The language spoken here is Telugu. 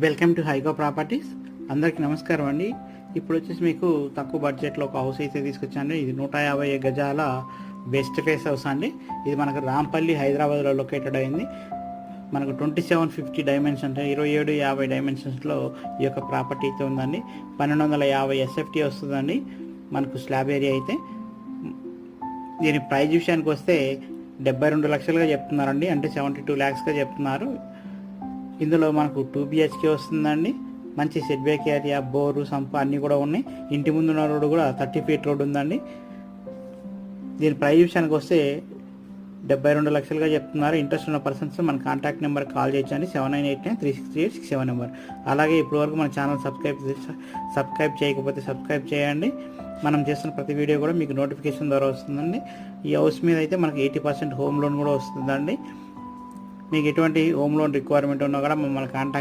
Welcome to హైగో properties. అందరికీ నమస్కారం అండి. ఇప్పుడు వచ్చేసి మీకు తక్కువ బడ్జెట్లో ఒక హౌస్ అయితే తీసుకొచ్చాను. ఇది 150 గజాల వెస్ట్ ఫేస్ హౌస్ అండి. ఇది మనకు రాంపల్లి హైదరాబాద్లో లొకేటెడ్ అయింది. మనకు 2750 డైమెన్షన్స్ 2750 డైమెన్షన్స్లో ఈ యొక్క ప్రాపర్టీ అయితే ఉందండి. 1250 ఎస్ఎఫ్టీ వస్తుందండి మనకు స్లాబ్ ఏరియా అయితే. దీని ప్రైజ్ విషయానికి వస్తే 72 లక్షలుగా చెప్తున్నారండి, అంటే 72 lakhsగా చెప్తున్నారు. ఇందులో మనకు 2 BHK వస్తుందండి. మంచి సెట్ బ్యాక్ ఏరియా, బోరు, సంప అన్నీ కూడా ఉన్నాయి. ఇంటి ముందు ఉన్న రోడ్డు కూడా 30 feet రోడ్ ఉందండి. దీని ప్రైస్ విషయానికి వస్తే 72 లక్షలుగా చెప్తున్నారు. ఇంట్రెస్ట్ ఉన్న పర్సన్స్ మన కాంటాక్ట్ నెంబర్ కాల్ చేయొచ్చండి, 7989363867 నెంబర్. అలాగే ఇప్పటివరకు మన ఛానల్ సబ్స్క్రైబ్ చేయకపోతే సబ్స్క్రైబ్ చేయండి. మనం చేస్తున్న ప్రతి వీడియో కూడా మీకు నోటిఫికేషన్ ద్వారా వస్తుందండి. ఈ హౌస్ మీద అయితే మనకి 80% హోమ్ లోన్ కూడా వస్తుందండి. మీకు ఎటువంటి హోమ్ లోన్ రిక్వైర్మెంట్ ఉన్నా కూడా మమ్మల్ని కాంటాక్ట్